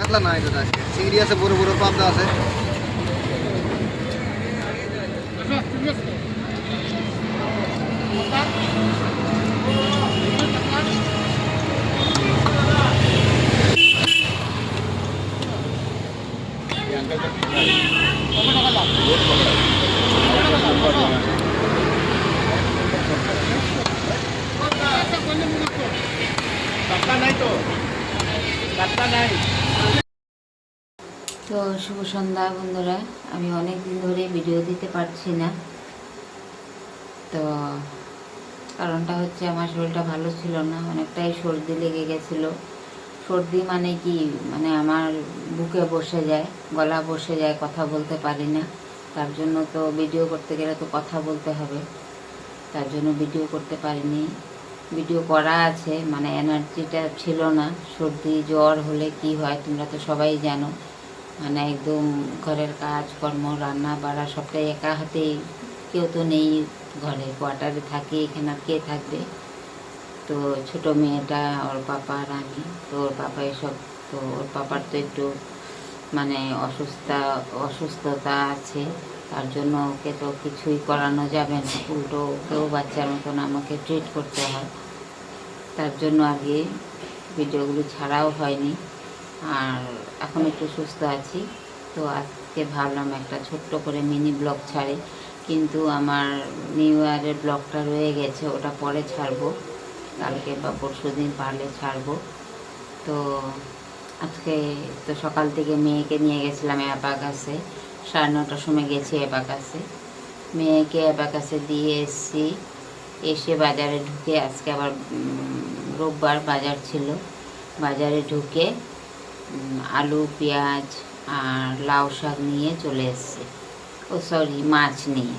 কাতলা নাই দাদা আজকে চিংড়ি আছে বড় বড় পাবদা আছে তো শুভ সন্ধ্যা বন্ধুরা, আমি অনেক দিন ধরে ভিডিও দিতে পারছি না। তো কারণটা হচ্ছে আমার শরীরটা ভালো ছিল না, অনেকটাই সর্দি লেগে গেছিলো। সর্দি মানে কি, মানে আমার বুকে বসে যায়, গলা বসে যায়, কথা বলতে পারি না। তার জন্য তো ভিডিও করতে গেলে তো কথা বলতে হবে, তার জন্য ভিডিও করতে পারিনি। ভিডিও করা আছে, মানে এনার্জিটা ছিল না। সর্দি জ্বর হলে কি হয় তোমরা তো সবাই জানো, মানে একদম ঘরের কাজকর্ম রান্না বাড়া সবটাই একা হাতেই, কেউ তো নেই ঘরে, কোয়ার্টারে থাকি, এখানে আর কে থাকবে। তো ছোট মেয়েটা, ওর পাপা আর আমি, তো ওর পাপা এসব, তো ওর পাপার তো একটু মানে অসুস্থতা আছে, তার জন্য ওকে তো কিছুই করানো যাবে না, উল্টো ওকেও বাচ্চার মতন আমাকে ট্রিট করতে হয়। তার জন্য আগে ভিডিওগুলো ছাড়াও হয়নি, আর এখন একটু সুস্থ আছি। তো আজকে ভাবলাম একটা ছোট্ট করে মিনি ব্লগ ছাড়ি, কিন্তু আমার নিউ ইয়ারের ব্লগটা রয়ে গেছে, ওটা পরে ছাড়বো, কালকে বা পরশু দিন পারলে ছাড়বো। তো আজকে তো সকাল থেকে মেয়েকে নিয়ে গেছিলাম অ্যাবাকাসে, 9:30টার সময় গেছি অ্যাবাকাসে, মেয়েকে অ্যাবাকাসে দিয়ে এসেছি। এসে বাজারে ঢুকে, আজকে আবার রোববার বাজার ছিল, বাজারে ঢুকে আলু পেঁয়াজ আর লাউ শাক নিয়ে চলে এসেছি, মাছ নিয়ে।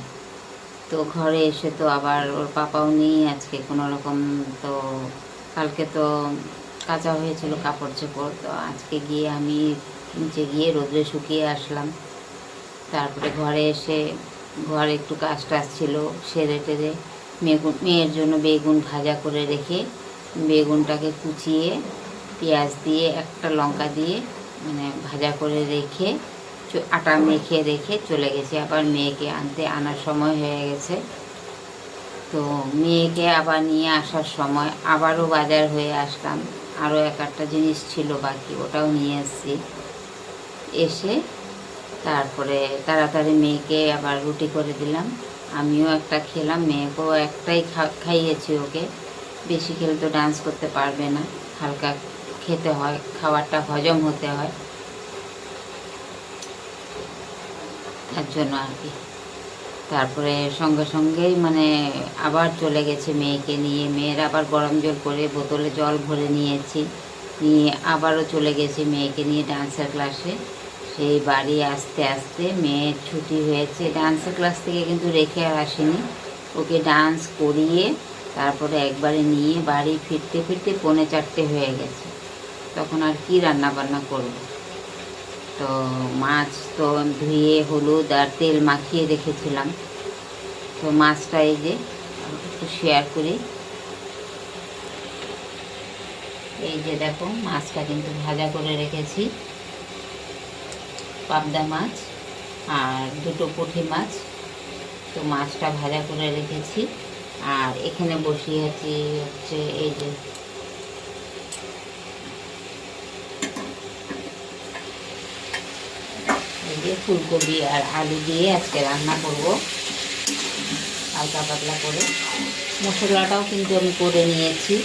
তো ঘরে এসে তো আবার ওর পাপাও নেই আজকে কোনো রকম, তো কালকে তো কাচা হয়েছিল কাপড় চোপড়, তো আজকে গিয়ে আমি নিচে গিয়ে রোদ্রে শুকিয়ে আসলাম। তারপরে ঘরে এসে ঘরে একটু কাজ টাজ ছিল, সেরে টেরে মেয়ের জন্য বেগুন ভাজা করে রেখে, বেগুনটাকে কুচিয়ে পেঁয়াজ দিয়ে একটা লঙ্কা দিয়ে মানে ভাজা করে রেখে আটা মেখে রেখে চলে গেছি। আবার মেয়েকে আনার সময় হয়ে গেছে, তো মেয়েকে আবার নিয়ে আসার সময় আবারও বাজার হয়ে আসলাম, আরও একটা জিনিস ছিল বাকি, ওটাও নিয়ে এসেছি। এসে তারপরে তাড়াতাড়ি মেয়েকে আবার রুটি করে দিলাম, আমিও একটা খেলাম, মেয়েকেও একটাই খাইয়েছি ওকে, বেশি খেলে তো ডান্স করতে পারবে না, হালকা খেতে হয়, খাবারটা হজম হতে হয়, তার জন্য আর কি। তারপরে সঙ্গে সঙ্গেই মানে আবার চলে গেছে মেয়েকে নিয়ে, মেয়ের আবার গরম জল করে বোতলে জল ভরে নিয়েছি, নিয়ে আবারও চলে গেছি মেয়েকে নিয়ে ডান্সের ক্লাসে। সেই বাড়ি আসতে আসতে মেয়ের ছুটি হয়েছে, ডান্সের ক্লাস থেকে কিন্তু রেখে আর আসিনি, ওকে ডান্স করিয়ে তারপরে একবারে নিয়ে বাড়ি ফিরতে ফিরতে 3:45 হয়ে গেছে। তখন আর কি রান্না বান্না করব। তো মাছ তো ধুয়ে হলুদ আর তেল মাখিয়ে রেখেছিলাম, তো মাছটা এই যে একটু শেয়ার করি, এই যে দেখো মাছটা কিন্তু ভাজা করে রেখেছি, পাবদা মাছ আর 2টো পুঁটি মাছ, তো মাছটা ভাজা করে রেখেছি। আর এখানে বসিয়েছি হচ্ছে এই যে ফুলকপি আর আলু দিয়ে আজকে রান্না করব হালকা পাতলা করে। মশলাটাও কিন্তু আমি করে নিয়েছি,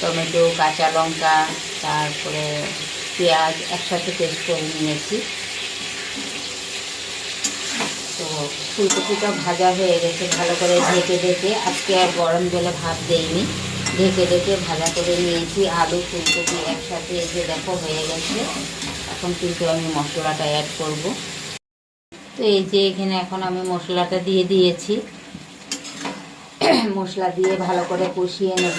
টমেটো কাঁচা লঙ্কা তারপরে পেঁয়াজ একসাথে পেস্ট করে নিয়েছি। তো ফুলকপিটা ভাজা হয়ে গেছে, ভালো করে ঢেকে ঢেকে, আজকে আর গরম জলে ভাত দেইনি, ঢেকে ঢেকে ভাজা করে নিয়েছি। আলু ফুলকপি একসাথে এই যে দেখো হয়ে গেছে, এখন কিন্তু আমি মশলাটা অ্যাড করব। তো এই যে এখানে এখন আমি মশলাটা দিয়ে দিয়েছি, মশলা দিয়ে ভালো করে কষিয়ে নেব।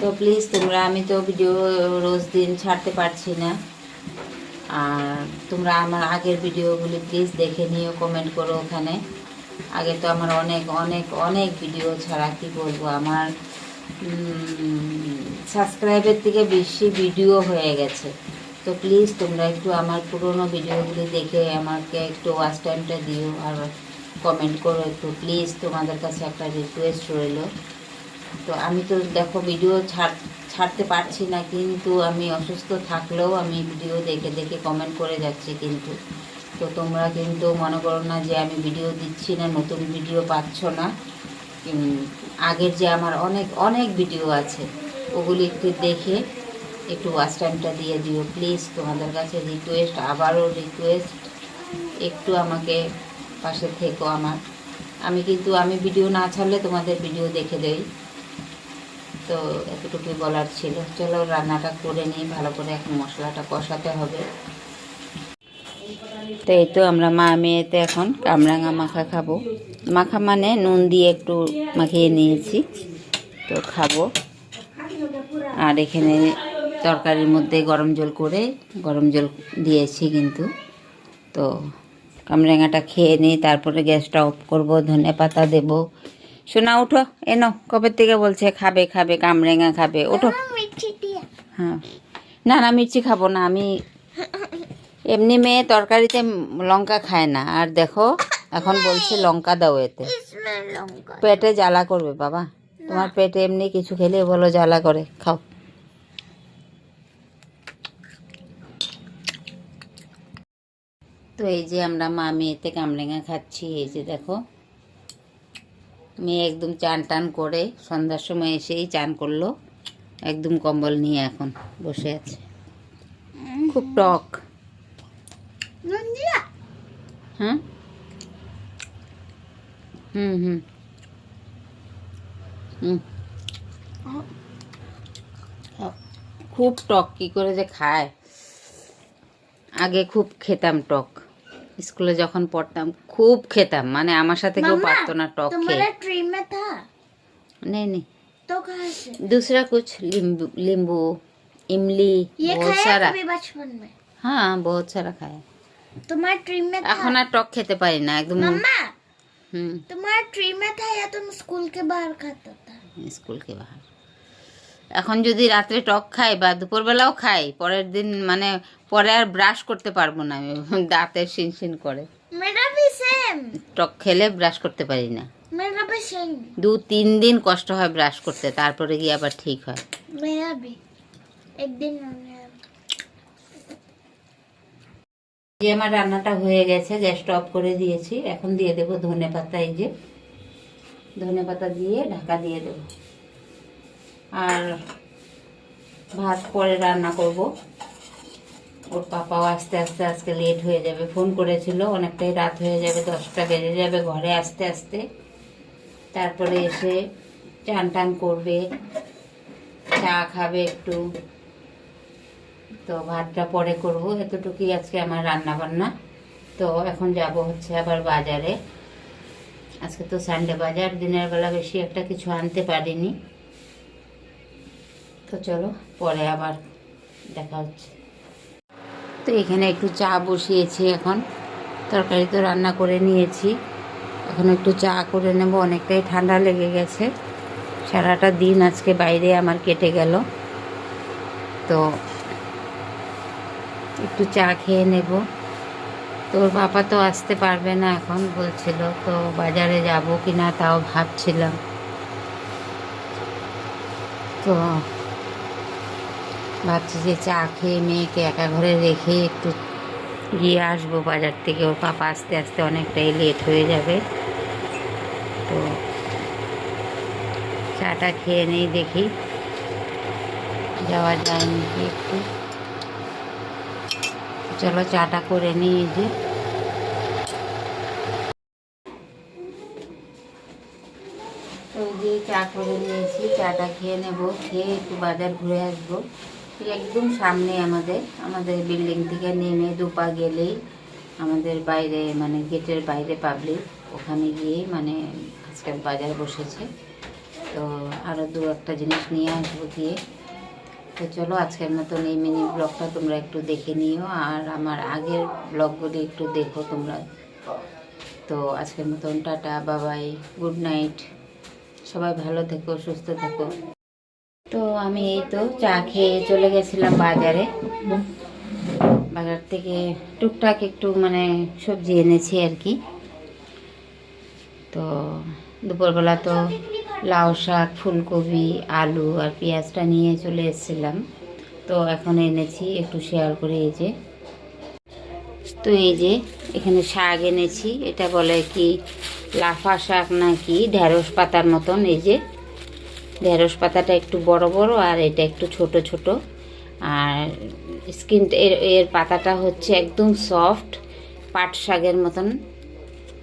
তো প্লিজ তোমরা, আমি তো ভিডিও রোজ দিন ছাড়তে পারছি না, আর তোমরা আমার আগের ভিডিওগুলি প্লিজ দেখে নিও, কমেন্ট করো ওখানে। আগে তো আমার অনেক অনেক অনেক ভিডিও ছাড়া, কি বলবো, আমার সাবস্ক্রাইবের থেকে বেশি ভিডিও হয়ে গেছে। তো প্লিজ তোমরা একটু আমার পুরনো ভিডিওগুলি দেখে আমাকে একটু ওয়াচ টাইমটা দিও আর কমেন্ট করো একটু প্লিজ, তোমাদের কাছে একটা রিকোয়েস্ট রইল। তো আমি তো দেখো ভিডিও ছাড়তে পারছি না, কিন্তু আমি অসুস্থ থাকলেও আমি ভিডিও দেখে দেখে কমেন্ট করে যাচ্ছি কিন্তু। তো তোমরা কিন্তু মনে করো না যে আমি ভিডিও দিচ্ছি না, নতুন ভিডিও পাচ্ছ না। আগের যে আমার অনেক অনেক ভিডিও আছে ওগুলি একটু দেখে একটু ওয়াচ টাইমটা দিয়ে দিও প্লিজ, তোমাদের কাছে রিকোয়েস্ট, আবারও রিকোয়েস্ট, একটু আমাকে পাশে থেকো আমার। আমি ভিডিও না ছাড়লে তোমাদের ভিডিও দেখে দেই। তো এতটুকুই বলার ছিল। চলো রান্নাটা করে নিই ভালো করে, এখন মশলাটা কষাতে হবে। তো এই তো আমরা মা মেয়েতে এখন কামরাঙা মাখা খাবো। মাখা মানে নুন দিয়ে একটু মাখিয়ে নিয়েছি, তো খাবো। আর এখানে তরকারির মধ্যে গরম জল দিয়েছি কিন্তু। তো কামরাঙাটা খেয়ে নিই, তারপরে গ্যাসটা অফ করবো, ধনেপাতা দেবো। শোনা উঠো, এনো, কবে থেকে বলছে খাবে খাবে কামরাঙা খাবে, ওঠো। হ্যাঁ, না না মির্চি খাবো না আমি, এমনি মেয়ে তরকারিতে লঙ্কা খায় না। আর দেখো এখন বলছে লঙ্কা দাও, এতে পেটে জ্বালা করবে বাবা। তোমার পেটে এমনি কিছু খেলে বলো জ্বালা করে, খাও। তো এই যে আমরা মা মেয়েতে কামরাঙা খাচ্ছি। এই যে দেখো মেয়ে একদম চান টান করে সন্ধ্যার সময় এসেই চান করলো, একদম কম্বল নিয়ে এখন বসে আছে। খুব টক। হ্যাঁ, হুম হুম হুম, খুব টক, কি করে যে খায়। আগে খুব খেতাম টক, স্কুলে যখন পড়তাম খুব খেতাম, মানে আমার সাথে কেউ পারতো না টক খেয়ে। नहीं नहीं, तो कहाँ से? दूसरा कुछ नींबू इमली ये बहुत खाया सारा। कभी बचपन में? हाँ बहुत सारा खाया। तुम्हारे ट्री में था? এখন আর টক খেতে পারি না একদম। मम्मा, হুম, तुम्हारे ट्री में था या तुम स्कूल के बाहर खाता था? স্কুল কে বাহার। এখন যদি রাত্রে টক খাই বা দুপুরবেলাও খাই, পরের দিন মানে পরে আর ব্রাশ করতে পারবো না আমি, দাঁতের শিনশিন করে। मेरा भी सेम। টক খেলে ব্রাশ করতে পারি না, मेरा भी सेम। 2-3 দিন কষ্ট হয় ব্রাশ করতে, তারপরে গিয়ে আবার ঠিক হয়। मेरा भी एक दिन मैंने যে আমার রান্নাটা হয়ে গেছে, গ্যাসটা অফ করে দিয়েছি। এখন দিয়ে দেবো ধনেপাতা। এই যে ধনেপাতা দিয়ে ঢাকা দিয়ে দেবো। আর ভাত পরে রান্না করব। ওর পাপাও আস্তে আস্তে আজকে লেট হয়ে যাবে, ফোন করেছিল, অনেকটাই রাত হয়ে যাবে, 10টা বেজে যাবে ঘরে আসতে আসতে। তারপরে এসে চান টান করবে, চা খাবে একটু। তো ভাতটা পরে করব, এতটুকুই আজকে আমার রান্না বান্না। তো এখন যাব হচ্ছে আবার বাজারে। আজকে তো সানডে বাজার, দিনের বেলা বেশি একটা কিছু আনতে পারিনি। তো চলো পরে আবার দেখা হচ্ছে। তো এখানে একটু চা বসিয়েছি, এখন তরকারি তো রান্না করে নিয়েছি, এখন একটু চা করে নেব। অনেকটাই ঠান্ডা লেগে গেছে, সারাটা দিন আজকে বাইরে আমার কেটে গেল। তো একটু চা খেয়ে নেব। তোর বাবা তো আসতে পারবে না এখন বলছিল, তো বাজারে যাব কি না তাও ভাবছিলাম। তো ভাবছি যে চা খেয়ে মেয়েকে একা ঘরে রেখে একটু গিয়ে আসবো বাজার থেকে। ওর পাপা আসতে আসতে অনেকটাই লেট হয়ে যাবে। তো চাটা খেয়ে নেই, দেখি যাওয়া যায় নাকি একটু। চলো চাটা করে নিই। এই যে তো চা করে নিয়েছি, চাটা খেয়ে নেব, খেয়ে একটু বাজার ঘুরে আসবো। একদম সামনে আমাদের বিল্ডিং থেকে নেমে 2 পা গেলেই আমাদের বাইরে, মানে গেটের বাইরে পাবলিক, ওখানে গিয়ে মানে আজকাল বাজার বসেছে। তো আরও 2-1টা জিনিস নিয়ে আসবো গিয়ে। তো চলো আজকের মতন এই মিনি ব্লগটা তোমরা একটু দেখে নিও, আর আমার আগের ব্লগগুলি একটু দেখো তোমরা। তো আজকের মতন টাটা, বাবাই, গুড নাইট, সবাই ভালো থেকো, সুস্থ থেকো। তো আমি এই তো চা খেয়ে চলে গেছিলাম বাজারে। বাজার থেকে টুকটাক একটু মানে সবজি এনেছি আর কি। তো দুপুরবেলা তো লাউ শাক, ফুলকপি, আলু আর পেঁয়াজটা নিয়ে চলে এসেছিলাম। তো এখন এনেছি একটু শেয়ার করে। এই যে, তো এই যে এখানে শাক এনেছি, এটা বলে কি লাফা শাক নাকি ঢেঁড়স পাতার মতন। এই যে ঢেঁড়স পাতাটা একটু বড় বড় আর এটা একটু ছোট ছোট। আর স্কিনটা এর পাতাটা হচ্ছে একদম সফট, পাট শাকের মতন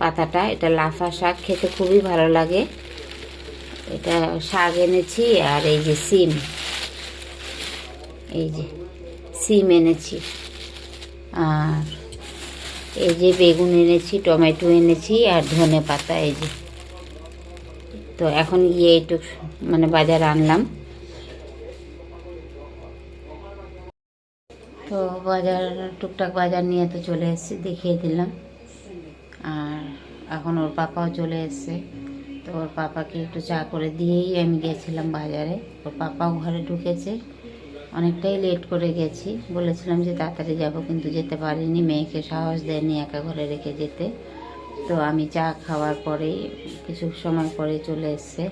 পাতাটা। এটা লাফা শাক, খেতে খুবই ভালো লাগে। এটা শাক এনেছি। আর এই যে সিম, এই যে সিম এনেছি। আর এই যে বেগুন এনেছি, টমেটো এনেছি আর ধনে পাতা। এই যে, তো এখন গিয়ে একটু মানে বাজার আনলাম। তো বাজার টুকটাক বাজার নিয়ে তো চলে এসেছি, দেখিয়ে দিলাম। আর এখন ওর পাপাও চলে এসছে। তো ওর পাপাকে একটু চা করে দিয়েই আমি গেছিলাম বাজারে। ওর পাপাও ঘরে ঢুকেছে। অনেকটাই লেট করে গেছি, বলেছিলাম যে তাড়াতাড়ি যাব, কিন্তু যেতে পারিনি। মেয়েকে সাহস দেয়নি একা ঘরে রেখে যেতে। তো আমি চা খাওয়ার পরেই কিছু সময় পরে চলে এসছে।